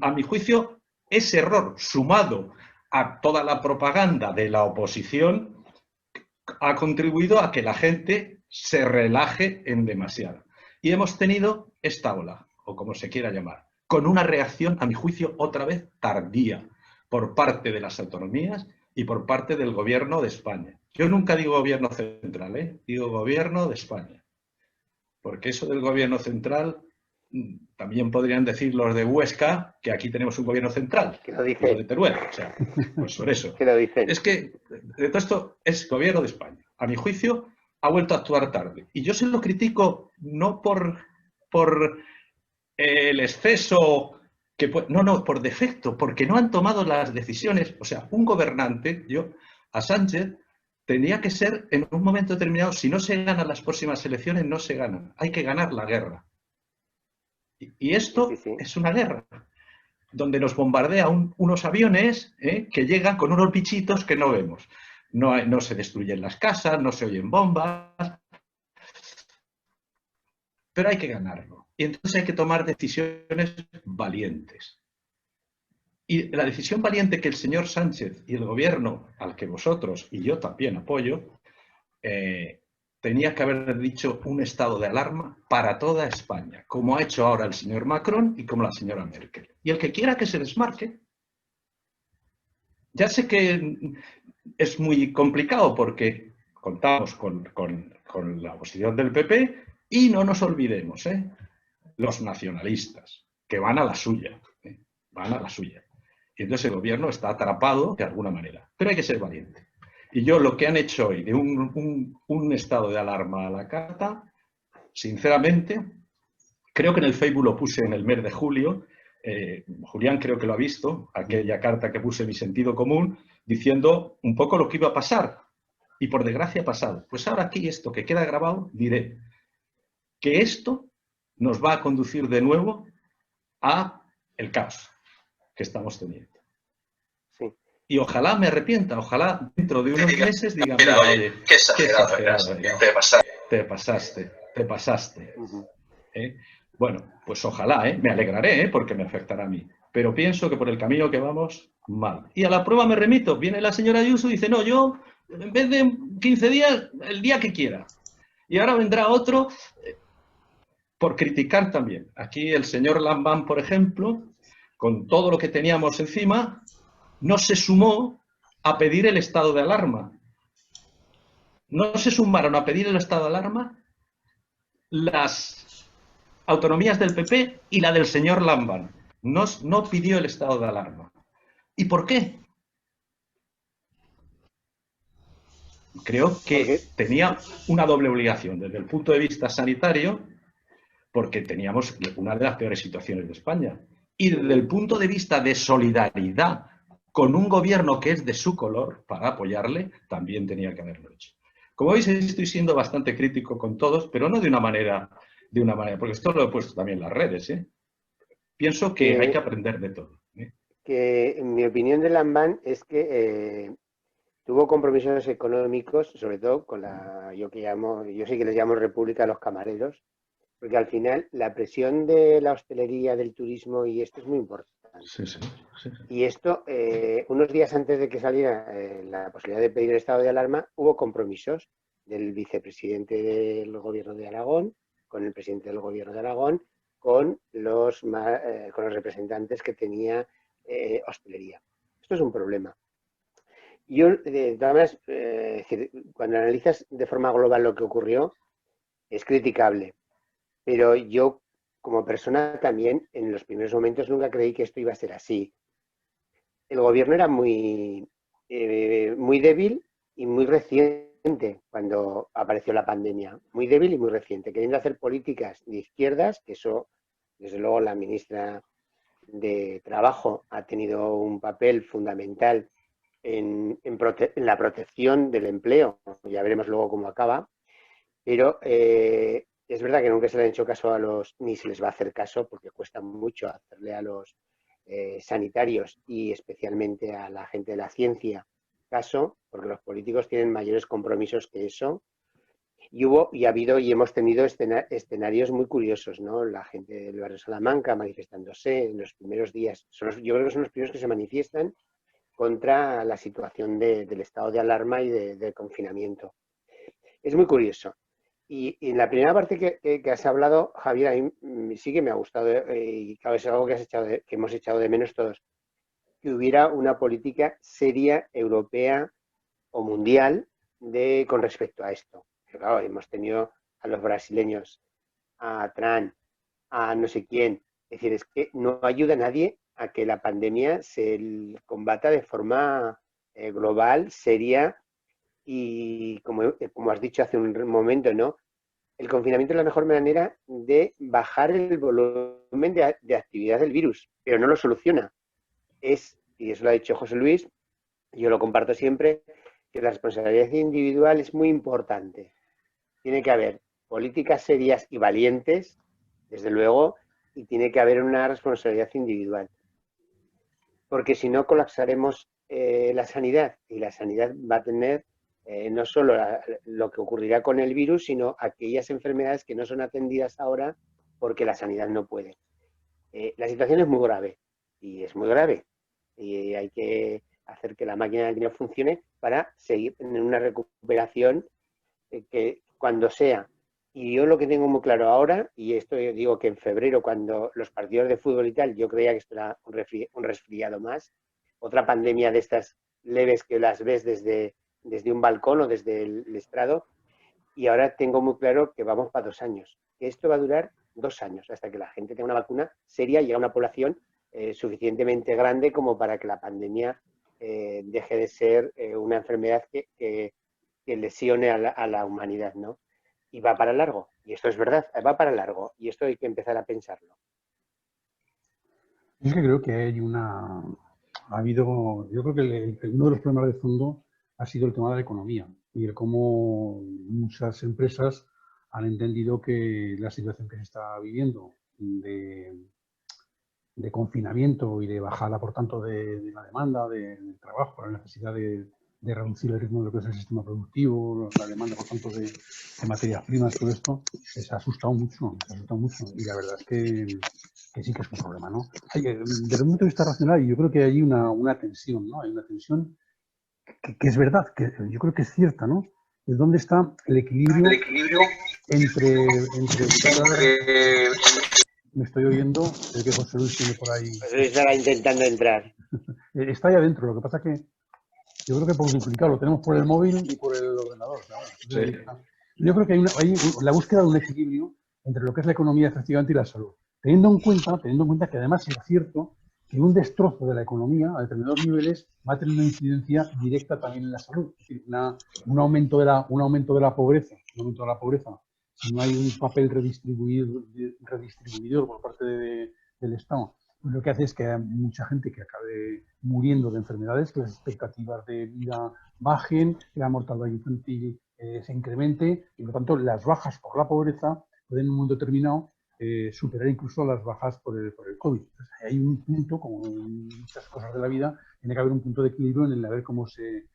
A mi juicio, ese error, sumado a toda la propaganda de la oposición, ha contribuido a que la gente se relaje en demasiado. Y hemos tenido esta ola, o como se quiera llamar, con una reacción, a mi juicio, otra vez tardía, por parte de las autonomías y por parte del gobierno de España. Yo nunca digo gobierno central, digo gobierno de España. Porque eso del gobierno central, también podrían decir los de Huesca, que aquí tenemos un gobierno central. Que lo dice. Los de Teruel, o sea, pues por eso. Que lo dicen. Es que de todo esto es gobierno de España. A mi juicio, ha vuelto a actuar tarde. Y yo se lo critico no por el exceso, no, por defecto, porque no han tomado las decisiones. O sea, un gobernante, a Sánchez, tenía que ser en un momento determinado, si no se ganan las próximas elecciones, no se ganan. Hay que ganar la guerra. Y esto es una guerra, donde nos bombardea unos aviones que llegan con unos bichitos que no vemos. No se destruyen las casas, no se oyen bombas, pero hay que ganarlo. Y entonces hay que tomar decisiones valientes. Y la decisión valiente que el señor Sánchez y el gobierno, al que vosotros y yo también apoyo, tenía que haber dicho un estado de alarma para toda España, como ha hecho ahora el señor Macron y como la señora Merkel. Y el que quiera que se desmarque, ya sé que es muy complicado porque contamos con la oposición del PP y no nos olvidemos, los nacionalistas, que van a la suya, van a la suya. Y entonces el gobierno está atrapado de alguna manera, pero hay que ser valiente. Y yo lo que han hecho hoy de un estado de alarma a la carta, sinceramente, creo que en el Facebook lo puse en el mes de julio, Julián creo que lo ha visto, aquella carta que puse Mi Sentido Común, diciendo un poco lo que iba a pasar. Y por desgracia ha pasado. Pues ahora aquí esto que queda grabado, diré que esto nos va a conducir de nuevo a el caos que estamos teniendo. Sí. Y ojalá me arrepienta, ojalá dentro de unos meses diga, mira, oye, qué exagerado te pasaste. Bueno, pues ojalá, me alegraré, porque me afectará a mí. Pero pienso que por el camino que vamos, mal. Y a la prueba me remito. Viene la señora Ayuso y dice, no, yo, en vez de 15 días, el día que quiera. Y ahora vendrá otro por criticar también. Aquí el señor Lambán, por ejemplo, con todo lo que teníamos encima, no se sumó a pedir el estado de alarma. No se sumaron a pedir el estado de alarma las autonomías del PP y la del señor Lambán. No pidió el estado de alarma. ¿Y por qué? Creo que tenía una doble obligación desde el punto de vista sanitario, porque teníamos una de las peores situaciones de España, y desde el punto de vista de solidaridad con un gobierno que es de su color, para apoyarle, también tenía que haberlo hecho. Como veis, estoy siendo bastante crítico con todos, pero no de una manera, porque esto lo he puesto también en las redes. Pienso que hay que aprender de todo. Que en mi opinión de Lambán es que tuvo compromisos económicos, sobre todo con yo sí que les llamo República a los camareros, porque al final la presión de la hostelería, del turismo y esto es muy importante. Sí. Y esto, unos días antes de que saliera la posibilidad de pedir el estado de alarma, hubo compromisos del vicepresidente del gobierno de Aragón, con el presidente del gobierno de Aragón, con los representantes que tenía hostelería. Esto es un problema. Yo, de todas maneras, cuando analizas de forma global lo que ocurrió, es criticable. Pero yo, como persona también, en los primeros momentos nunca creí que esto iba a ser así. El gobierno era muy débil y muy reciente cuando apareció la pandemia. Muy débil y muy reciente, queriendo hacer políticas de izquierdas, que eso, desde luego, la ministra de Trabajo ha tenido un papel fundamental en la protección del empleo. Ya veremos luego cómo acaba. Pero es verdad que nunca se le ha hecho caso ni se les va a hacer caso, porque cuesta mucho hacerle a los sanitarios y especialmente a la gente de la ciencia caso, porque los políticos tienen mayores compromisos que eso. Y ha habido y hemos tenido escenarios muy curiosos, ¿no? La gente del barrio Salamanca manifestándose en los primeros días. Yo creo que son los primeros que se manifiestan contra la situación del estado de alarma y de confinamiento. Es muy curioso. Y en la primera parte que has hablado, Javier, a mí sí que me ha gustado, y claro, es algo que hemos echado de menos todos, que hubiera una política seria, europea o mundial con respecto a esto. Pero claro, hemos tenido a los brasileños, a Trump, a no sé quién. Es decir, es que no ayuda a nadie a que la pandemia se combata de forma global, seria Y como has dicho hace un momento, ¿no? El confinamiento es la mejor manera de bajar el volumen de actividad del virus, pero no lo soluciona. Y eso lo ha dicho José Luis, yo lo comparto siempre, que la responsabilidad individual es muy importante. Tiene que haber políticas serias y valientes, desde luego, y tiene que haber una responsabilidad individual. Porque si no, colapsaremos la sanidad, y la sanidad va a tener no solo lo que ocurrirá con el virus, sino aquellas enfermedades que no son atendidas ahora porque la sanidad no puede. La situación es muy grave, y es muy grave, y hay que hacer que la máquina del dinero funcione para seguir en una recuperación que cuando sea. Y yo lo que tengo muy claro ahora, y esto yo digo que en febrero, cuando los partidos de fútbol y tal, yo creía que esto era un resfriado más, otra pandemia de estas leves que las ves desde un balcón o desde el estrado, y ahora tengo muy claro que vamos para 2 años, que esto va a durar 2 años, hasta que la gente tenga una vacuna seria y llegue a una población suficientemente grande como para que la pandemia deje de ser una enfermedad que lesione a la humanidad, ¿no? Y va para largo, y esto es verdad, va para largo, y esto hay que empezar a pensarlo. Es que creo que ha habido, yo creo que uno de los problemas de fondo ha sido el tema de la economía y el cómo muchas empresas han entendido que la situación que se está viviendo de confinamiento y de bajada, por tanto, de la demanda, del trabajo, la necesidad de reducir el ritmo de lo que es el sistema productivo, la demanda, por tanto, de materias primas, todo esto, se ha asustado mucho, y la verdad es que sí que es un problema, ¿no? Desde el punto de vista racional, yo creo que hay una tensión, ¿no? Hay una tensión que es verdad, que yo creo que es cierta, ¿no? Es dónde está el equilibrio entre me estoy oyendo, el que José Luis tiene por ahí. José Luis estará intentando entrar. Está ahí adentro, lo que pasa que yo creo que por duplicado lo tenemos por el móvil y por el ordenador. Sí. Yo creo que hay la búsqueda de un equilibrio entre lo que es la economía efectivamente y la salud. Teniendo en cuenta que además es cierto que un destrozo de la economía a determinados niveles va a tener una incidencia directa también en la salud. Es decir, un aumento de la pobreza, si no hay un papel redistribuidor por parte del Estado, pues lo que hace es que hay mucha gente que acabe muriendo de enfermedades, que las expectativas de vida bajen, que la mortalidad infantil se incremente, y por lo tanto las bajas por la pobreza pueden en un momento determinado superar incluso las bajas por el COVID. Entonces, hay un punto, como en muchas cosas de la vida, tiene que haber un punto de equilibrio en el ver cómo se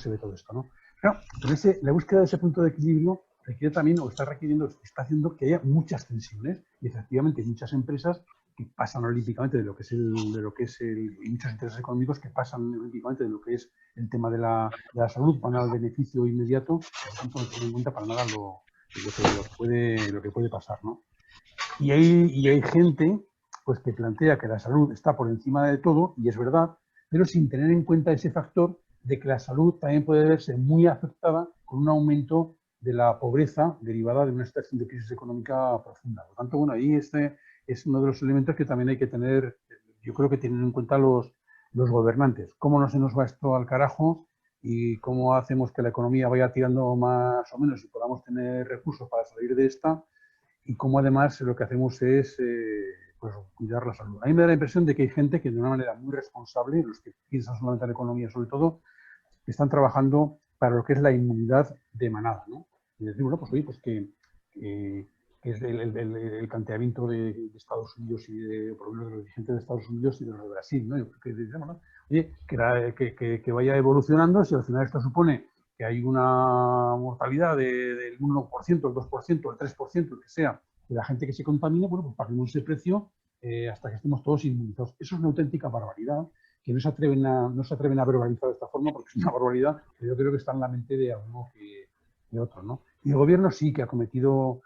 ve todo esto, ¿no? Claro, pero la búsqueda de ese punto de equilibrio requiere también, o está haciendo que haya muchas tensiones, y efectivamente muchas empresas que pasan olímpicamente de lo que es y muchos intereses económicos que pasan olímpicamente de lo que es el tema de la salud, van al beneficio inmediato, por tanto no tienen en cuenta para nada lo que puede pasar, ¿no? Y hay gente pues que plantea que la salud está por encima de todo, y es verdad, pero sin tener en cuenta ese factor de que la salud también puede verse muy afectada con un aumento de la pobreza derivada de una situación de crisis económica profunda. Por lo tanto, bueno, ahí este es uno de los elementos que también hay que tener, yo creo que tienen en cuenta los gobernantes. ¿Cómo no se nos va esto al carajo y cómo hacemos que la economía vaya tirando más o menos y podamos tener recursos para salir de esta? Y cómo además lo que hacemos es pues, cuidar la salud. A mí me da la impresión de que hay gente que de una manera muy responsable, los que piensan solamente en la economía sobre todo, que están trabajando para lo que es la inmunidad de manada, ¿no? Y decir, bueno, pues oye, pues que es el planteamiento de Estados Unidos y por lo menos de los dirigentes de Estados Unidos y de los de Brasil, ¿no? Yo creo que dicen, bueno, oye, que vaya evolucionando, si al final esto supone que hay una mortalidad del 1%, el 2%, el 3%, el que sea, de la gente que se contamine, bueno, pues paguemos ese precio hasta que estemos todos inmunizados. Eso es una auténtica barbaridad que no se atreven a verbalizar de esta forma, porque es una barbaridad que yo creo que está en la mente de alguno que otro, ¿no? Y el gobierno sí que ha cometido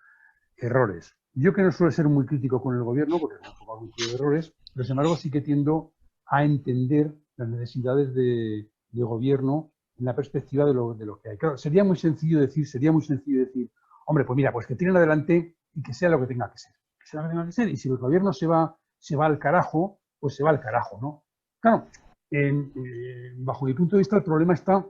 errores. Yo que no suelo ser muy crítico con el gobierno, porque tampoco ha cometido errores, pero sin embargo sí que tiendo a entender las necesidades de gobierno en la perspectiva de lo que hay. Claro, sería muy sencillo decir, hombre, pues mira, pues que tiren adelante y que sea lo que tenga que ser. Que sea lo que tenga que ser. Y si el gobierno se va al carajo, pues se va al carajo, ¿no? Claro, bajo mi punto de vista el problema está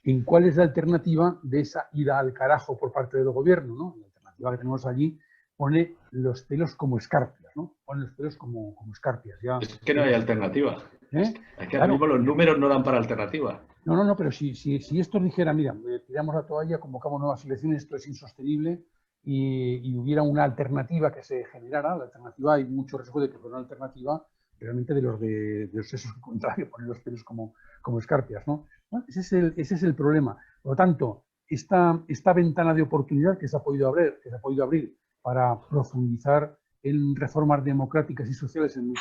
en cuál es la alternativa de esa ida al carajo por parte del gobierno, ¿no? La alternativa que tenemos allí pone los pelos como escarpias, ¿no? Pone los pelos como escarpias. Ya, es que no hay alternativa. ¿eh? Es que ahora Claro. mismo los números no dan para alternativa. No, pero si estos dijeran, mira, tiramos la toalla, convocamos nuevas elecciones, esto es insostenible, y hubiera una alternativa que se generara, la alternativa, hay mucho riesgo de que fuera una alternativa realmente de los sexos contrarios, poner los pelos como escarpias, ¿no? Bueno, ese es el problema. Por lo tanto, esta ventana de oportunidad que se ha podido abrir para profundizar en reformas democráticas y sociales en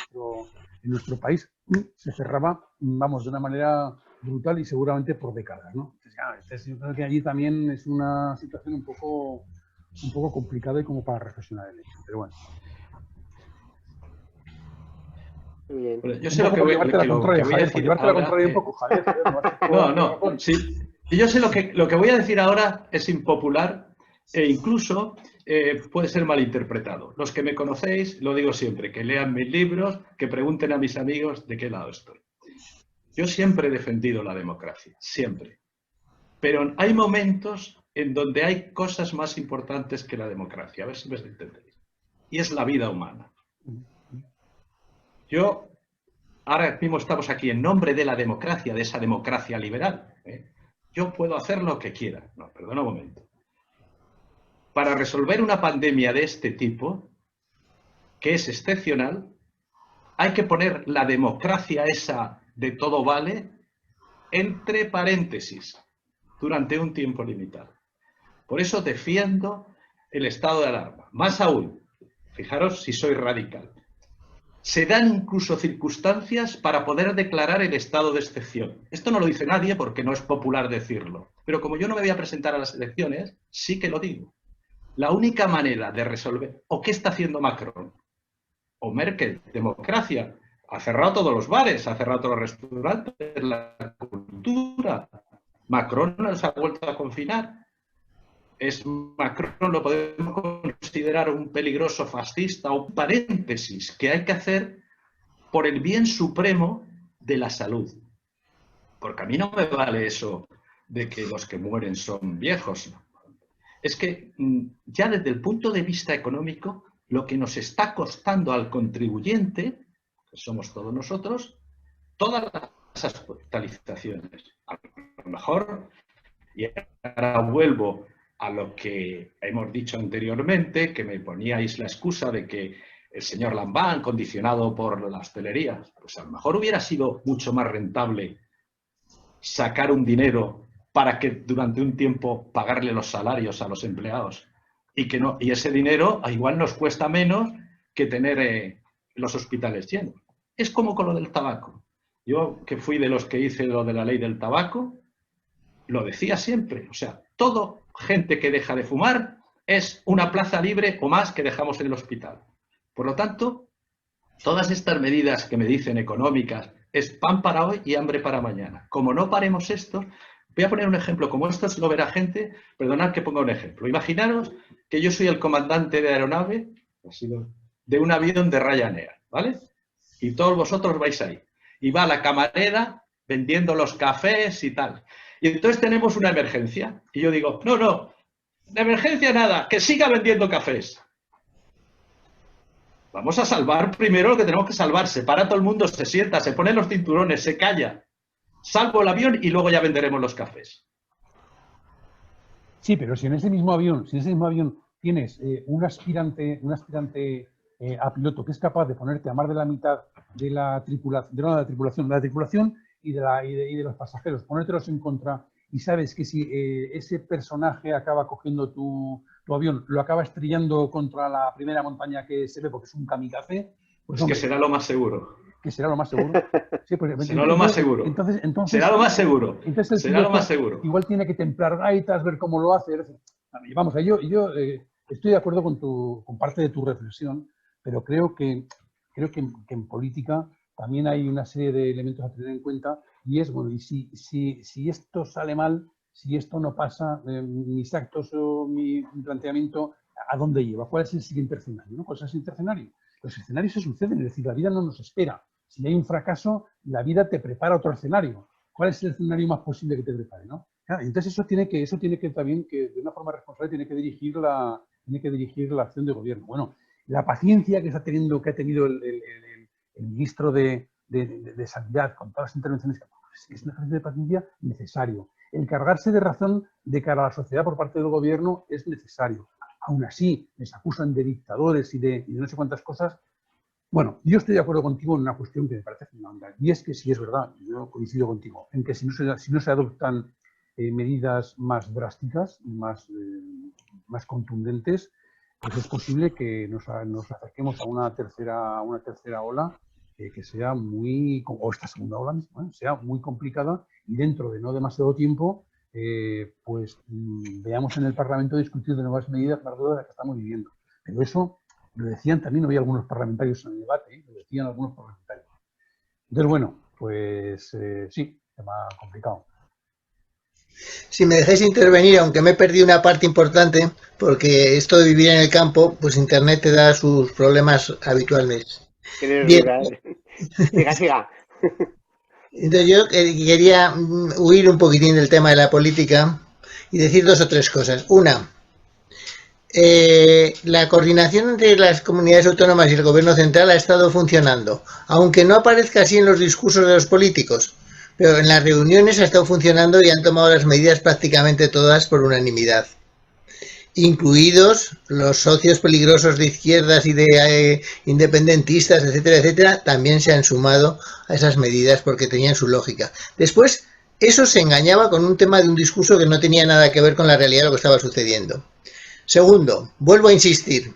nuestro país, se cerraba, vamos, de una manera brutal y seguramente por décadas, ¿no? Entonces, claro, yo creo que allí también es una situación un poco complicada y como para reflexionar en ello, pero bueno. Muy bien. Bueno, yo sé lo que voy a decir ahora. Un poco, Javier. No, sí. Y yo sé lo que voy a decir ahora es impopular e incluso puede ser malinterpretado. Los que me conocéis, lo digo siempre, que lean mis libros, que pregunten a mis amigos de qué lado estoy. Yo siempre he defendido la democracia, siempre. Pero hay momentos en donde hay cosas más importantes que la democracia, a ver si me entendéis. Y es la vida humana. Yo, ahora mismo estamos aquí en nombre de la democracia, de esa democracia liberal. Yo puedo hacer lo que quiera. No, perdona un momento. Para resolver una pandemia de este tipo, que es excepcional, hay que poner la democracia esa de todo vale entre paréntesis durante un tiempo limitado. Por eso defiendo el estado de alarma. Más aún, fijaros si soy radical. Se dan incluso circunstancias para poder declarar el estado de excepción. Esto no lo dice nadie porque no es popular decirlo. Pero como yo no me voy a presentar a las elecciones, sí que lo digo. La única manera de resolver... ¿O qué está haciendo Macron? O Merkel, democracia. Ha cerrado todos los bares, ha cerrado todos los restaurantes, la cultura. Macron nos ha vuelto a confinar. Macron lo podemos considerar un peligroso fascista o un paréntesis que hay que hacer por el bien supremo de la salud. Porque a mí no me vale eso de que los que mueren son viejos. Es que ya desde el punto de vista económico, lo que nos está costando al contribuyente, que somos todos nosotros, todas las hospitalizaciones. A lo mejor, y ahora vuelvo a lo que hemos dicho anteriormente, que me poníais la excusa de que el señor Lambán, condicionado por la hostelería, pues a lo mejor hubiera sido mucho más rentable sacar un dinero para que durante un tiempo pagarle los salarios a los empleados y ese dinero igual nos cuesta menos que tener los hospitales llenos. Es como con lo del tabaco. Yo, que fui de los que hice lo de la ley del tabaco, lo decía siempre. O sea, todo gente que deja de fumar es una plaza libre o más que dejamos en el hospital. Por lo tanto, todas estas medidas que me dicen económicas es pan para hoy y hambre para mañana. Como no paremos esto, voy a poner un ejemplo. Como esto se lo verá gente, perdonad que ponga un ejemplo. Imaginaros que yo soy el comandante de aeronave de un avión de Ryanair, ¿vale? Y todos vosotros vais ahí. Y va la camarera vendiendo los cafés y tal. Y entonces tenemos una emergencia. Y yo digo, no, de emergencia nada, que siga vendiendo cafés. Vamos a salvar primero lo que tenemos que salvar. Se para todo el mundo, se sienta, se pone los cinturones, se calla. Salvo el avión y luego ya venderemos los cafés. Sí, pero si en ese mismo avión tienes un aspirante a piloto que es capaz de ponerte a más de la mitad de la tripulación y de los pasajeros, ponértelos en contra, y sabes que si ese personaje acaba cogiendo tu avión, lo acaba estrellando contra la primera montaña que se ve porque es un kamikaze, pues es que será lo más seguro. Que será lo más seguro. Sí, pues, será lo más seguro. Entonces, será lo más seguro. Entonces será lo más seguro. Igual tiene que templar gaitas, ver cómo lo hace. Vamos, yo estoy de acuerdo con parte de tu reflexión, pero creo que en política también hay una serie de elementos a tener en cuenta y es, bueno, y si esto sale mal, si esto no pasa, mis actos o mi planteamiento, ¿a dónde lleva? ¿Cuál es el siguiente escenario? ¿No? ¿Cuál es el siguiente escenario? Los escenarios se suceden, es decir, la vida no nos espera. Si hay un fracaso, la vida te prepara otro escenario. ¿Cuál es el escenario más posible que te prepare? ¿No? Claro, entonces eso tiene que también, que de una forma responsable, tiene que dirigir la acción de gobierno. Bueno, la paciencia que ha tenido el ministro de Sanidad con todas las intervenciones, es un ejercicio de paciencia necesario. El cargarse de razón de cara a la sociedad por parte del gobierno es necesario. Aún así, les acusan de dictadores y de no sé cuántas cosas. Bueno, yo estoy de acuerdo contigo en una cuestión que me parece fundamental, y es que sí es verdad, yo coincido contigo, en que si no se adoptan medidas más drásticas y más contundentes, pues es posible que nos acerquemos a una tercera ola que sea o esta segunda ola misma, sea muy complicada, y dentro de no demasiado tiempo pues veamos en el Parlamento discutir de nuevas medidas más duras de las que estamos viviendo. Pero eso lo decían también, había algunos parlamentarios en el debate, lo decían algunos parlamentarios. Entonces, bueno, pues sí, tema complicado. Si me dejáis intervenir, aunque me he perdido una parte importante, porque esto de vivir en el campo, pues Internet te da sus problemas habitualmente. Bien, Siga, siga. entonces yo quería huir un poquitín del tema de la política y decir dos o tres cosas. Una, la coordinación entre las comunidades autónomas y el gobierno central ha estado funcionando, aunque no aparezca así en los discursos de los políticos, pero en las reuniones ha estado funcionando y han tomado las medidas prácticamente todas por unanimidad, incluidos los socios peligrosos de izquierdas y de independentistas, etcétera, etcétera, también se han sumado a esas medidas porque tenían su lógica. Después, eso se engañaba con un tema de un discurso que no tenía nada que ver con la realidad de lo que estaba sucediendo. Segundo, vuelvo a insistir,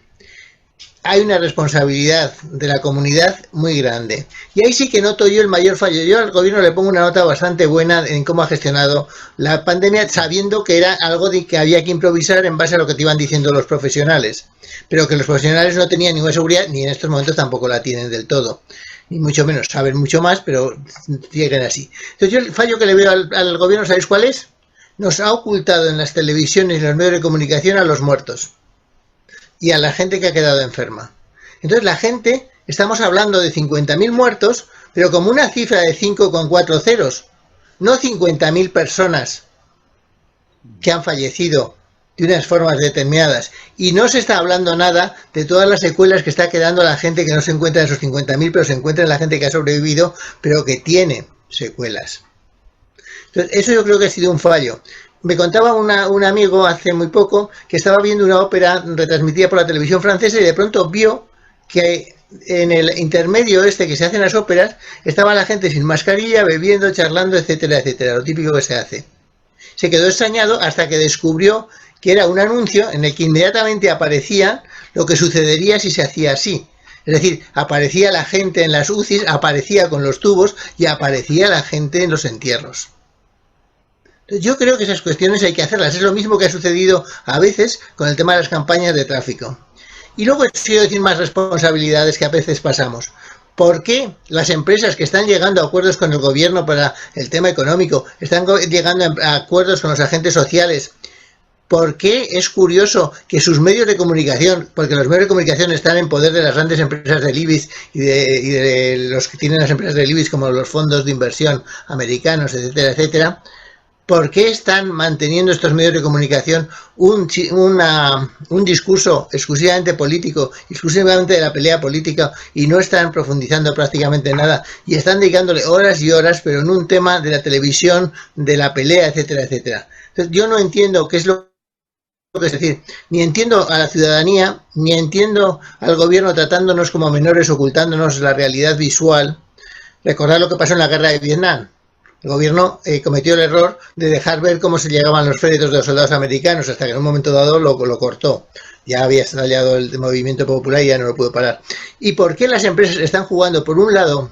hay una responsabilidad de la comunidad muy grande. Y ahí sí que noto yo el mayor fallo. Yo al gobierno le pongo una nota bastante buena en cómo ha gestionado la pandemia, sabiendo que era algo de que había que improvisar en base a lo que te iban diciendo los profesionales. Pero que los profesionales no tenían ninguna seguridad, ni en estos momentos tampoco la tienen del todo. Ni mucho menos, saben mucho más, pero siguen así. Entonces yo el fallo que le veo al gobierno, ¿sabéis cuál es? Nos ha ocultado en las televisiones y los medios de comunicación a los muertos y a la gente que ha quedado enferma. Entonces la gente, estamos hablando de 50.000 muertos, pero como una cifra de 5 con 4 ceros, no 50.000 personas que han fallecido de unas formas determinadas. Y no se está hablando nada de todas las secuelas que está quedando la gente que no se encuentra en esos 50.000, pero se encuentra en la gente que ha sobrevivido, pero que tiene secuelas. Entonces, eso yo creo que ha sido un fallo. Me contaba un amigo hace muy poco que estaba viendo una ópera retransmitida por la televisión francesa y de pronto vio que en el intermedio este que se hacen las óperas estaba la gente sin mascarilla, bebiendo, charlando, etcétera, etcétera, lo típico que se hace. Se quedó extrañado hasta que descubrió que era un anuncio en el que inmediatamente aparecía lo que sucedería si se hacía así. Es decir, aparecía la gente en las UCIs, aparecía con los tubos y aparecía la gente en los entierros. Yo creo que esas cuestiones hay que hacerlas. Es lo mismo que ha sucedido a veces con el tema de las campañas de tráfico. Y luego quiero decir más responsabilidades que a veces pasamos. ¿Por qué las empresas que están llegando a acuerdos con el gobierno para el tema económico, están llegando a acuerdos con los agentes sociales? ¿Por qué es curioso que sus medios de comunicación, porque los medios de comunicación están en poder de las grandes empresas del IBIX y de los que tienen las empresas del IBIX como los fondos de inversión americanos, etcétera, etcétera? ¿Por qué están manteniendo estos medios de comunicación un discurso exclusivamente político, exclusivamente de la pelea política, y no están profundizando prácticamente nada y están dedicándole horas y horas, pero en un tema de la televisión, de la pelea, etcétera, etcétera? Entonces, yo no entiendo qué es lo que es decir, ni entiendo a la ciudadanía, ni entiendo al gobierno tratándonos como menores, ocultándonos la realidad visual. Recordad lo que pasó en la guerra de Vietnam. El gobierno cometió el error de dejar ver cómo se llegaban los féretros de los soldados americanos, hasta que en un momento dado lo cortó. Ya había estallado el movimiento popular y ya no lo pudo parar. ¿Y por qué las empresas están jugando, por un lado,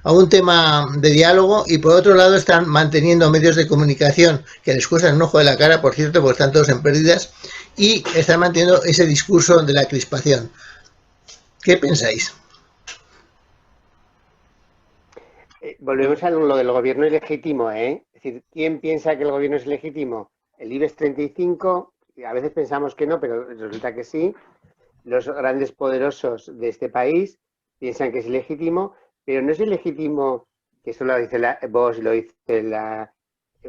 a un tema de diálogo y por otro lado están manteniendo medios de comunicación que les cuestan un ojo de la cara, por cierto, porque están todos en pérdidas, y están manteniendo ese discurso de la crispación? ¿Qué pensáis? Volvemos a lo del gobierno ilegítimo, ¿eh? Es decir, ¿quién piensa que el gobierno es legítimo? El IBEX 35, a veces pensamos que no, pero resulta que sí. Los grandes poderosos de este país piensan que es ilegítimo, pero no es ilegítimo, que eso lo dice Bosch, lo dice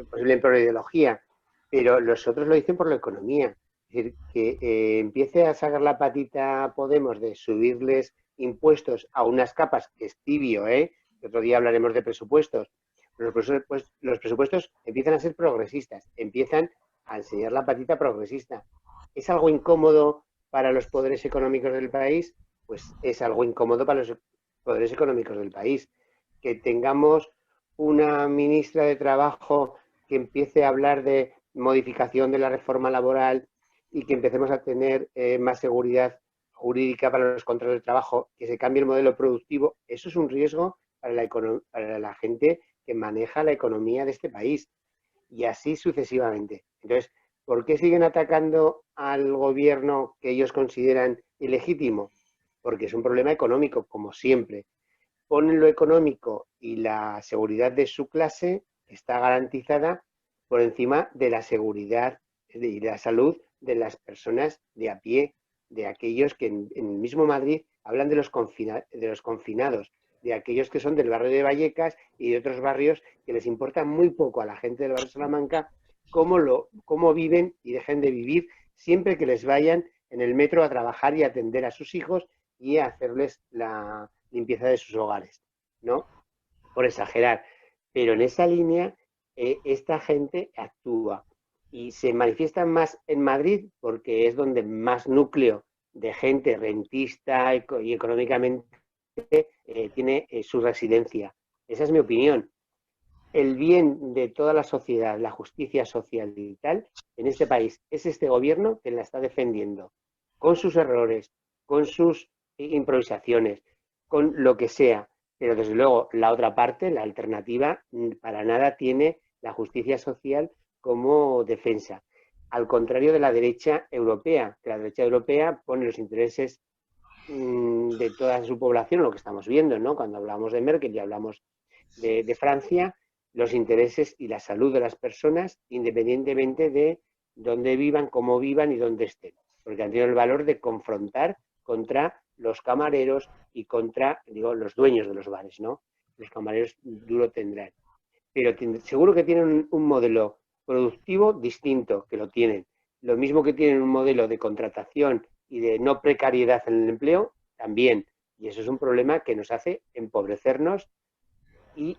posiblemente por la ideología, pero los otros lo dicen por la economía. Es decir, que empiece a sacar la patita Podemos de subirles impuestos a unas capas, que es tibio, otro día hablaremos de presupuestos. Los presupuestos empiezan a ser progresistas, empiezan a enseñar la patita progresista. ¿Es algo incómodo para los poderes económicos del país? Pues es algo incómodo para los poderes económicos del país. Que tengamos una ministra de Trabajo que empiece a hablar de modificación de la reforma laboral y que empecemos a tener más seguridad jurídica para los contratos de trabajo, que se cambie el modelo productivo, eso es un riesgo para la gente que maneja la economía de este país, y así sucesivamente. Entonces, ¿por qué siguen atacando al gobierno que ellos consideran ilegítimo? Porque es un problema económico, como siempre. Ponen lo económico y la seguridad de su clase está garantizada por encima de la seguridad y la salud de las personas de a pie, de aquellos que en el mismo Madrid hablan de los confinados, de aquellos que son del barrio de Vallecas y de otros barrios que les importa muy poco a la gente del barrio de Salamanca cómo viven y dejen de vivir siempre que les vayan en el metro a trabajar y a atender a sus hijos y a hacerles la limpieza de sus hogares, ¿no? Por exagerar. Pero en esa línea, esta gente actúa y se manifiesta más en Madrid porque es donde más núcleo de gente rentista y económicamente tiene su residencia. Esa es mi opinión. El bien de toda la sociedad, la justicia social y tal, en este país, es este gobierno que la está defendiendo, con sus errores, con sus improvisaciones, con lo que sea. Pero desde luego la otra parte, la alternativa, para nada tiene la justicia social como defensa. Al contrario de la derecha europea, que la derecha europea pone los intereses de toda su población, lo que estamos viendo, ¿no? Cuando hablamos de Merkel y hablamos de Francia, los intereses y la salud de las personas, independientemente de dónde vivan, cómo vivan y dónde estén. Porque han tenido el valor de confrontar contra los camareros y contra, los dueños de los bares, ¿no? Los camareros duro tendrán. Pero seguro que tienen un modelo productivo distinto, que lo tienen. Lo mismo que tienen un modelo de contratación y de no precariedad en el empleo, también. Y eso es un problema que nos hace empobrecernos y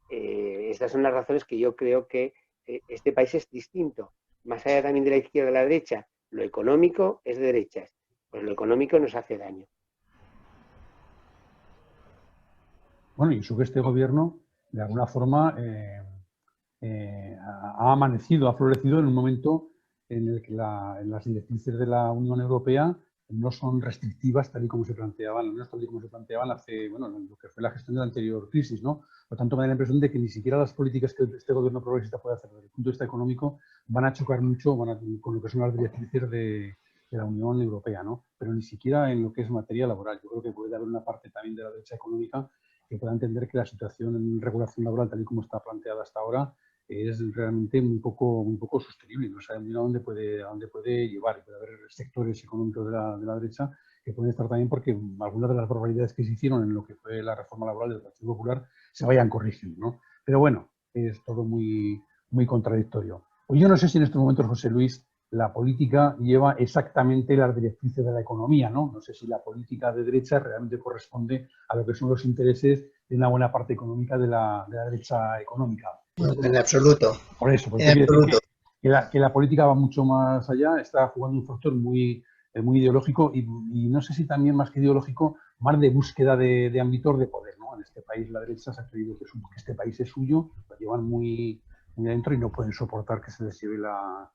estas son las razones que yo creo que este país es distinto. Más allá también de la izquierda y de la derecha, lo económico es de derechas, pues lo económico nos hace daño. Bueno, y eso que este gobierno, de alguna forma, ha amanecido, ha florecido en un momento en el que las directrices de la Unión Europea no son restrictivas tal y como se planteaban, no tal y como se planteaban hace, bueno, lo que fue la gestión de la anterior crisis, ¿no? Por tanto, me da la impresión de que ni siquiera las políticas que este gobierno progresista puede hacer desde el punto de vista económico van a chocar mucho con lo que son las directrices de la Unión Europea, ¿no? Pero ni siquiera en lo que es materia laboral. Yo creo que puede haber una parte también de la derecha económica que pueda entender que la situación en regulación laboral, tal y como está planteada hasta ahora, es realmente muy poco sostenible. No saben bien a dónde puede llevar. Puede haber sectores económicos de la derecha que pueden estar también porque algunas de las barbaridades que se hicieron en lo que fue la reforma laboral del Partido Popular se vayan corrigiendo, ¿no? Pero bueno, es todo muy contradictorio. Pues yo no sé si en estos momentos, José Luis, la política lleva exactamente las directrices de la economía, ¿no? No sé si la política de derecha realmente corresponde a lo que son los intereses de una buena parte económica de la derecha económica. En absoluto. Por eso, En absoluto. que la política va mucho más allá, está jugando un factor muy ideológico y no sé si también más que ideológico, más de búsqueda de ámbitos de poder, ¿no? En este país la derecha se ha creído que este país es suyo, lo llevan muy adentro y no pueden soportar que se les lleve la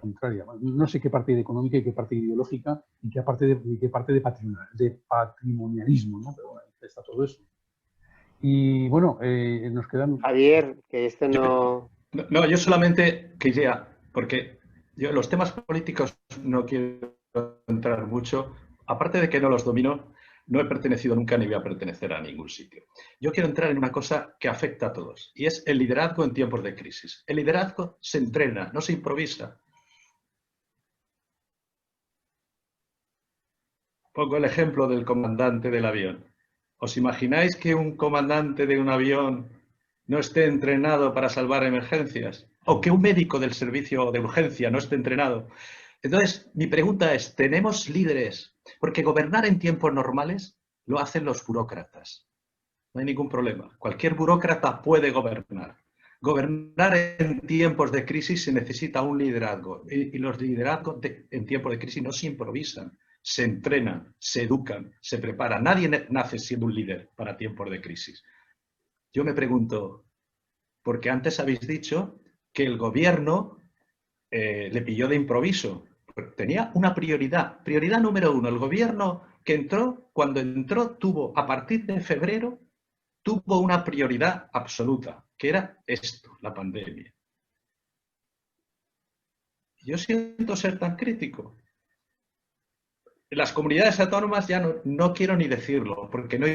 contraria. No sé qué parte económica y qué parte ideológica y qué parte de patrimonialismo, ¿no? Pero bueno, está todo eso. Y bueno, nos quedan... Javier, que esto no... No, yo solamente quería, porque yo los temas políticos no quiero entrar mucho, aparte de que no los domino, no he pertenecido nunca ni voy a pertenecer a ningún sitio. Yo quiero entrar en una cosa que afecta a todos, y es el liderazgo en tiempos de crisis. El liderazgo se entrena, no se improvisa. Pongo el ejemplo del comandante del avión. ¿Os imagináis que un comandante de un avión no esté entrenado para salvar emergencias, o que un médico del servicio de urgencia no esté entrenado. Entonces, mi pregunta es, ¿tenemos líderes? Porque gobernar en tiempos normales lo hacen los burócratas. No hay ningún problema. Cualquier burócrata puede gobernar. Gobernar en tiempos de crisis se necesita un liderazgo. Y los liderazgos en tiempos de crisis no se improvisan, se entrenan, se educan, se preparan. Nadie nace siendo un líder para tiempos de crisis. Yo me pregunto, porque antes habéis dicho que el gobierno le pilló de improviso. Tenía una prioridad. Prioridad número 1. El gobierno que entró, cuando entró, tuvo, a partir de febrero, tuvo una prioridad absoluta, que era esto, la pandemia. Yo siento ser tan crítico. Las comunidades autónomas ya no quiero ni decirlo, porque no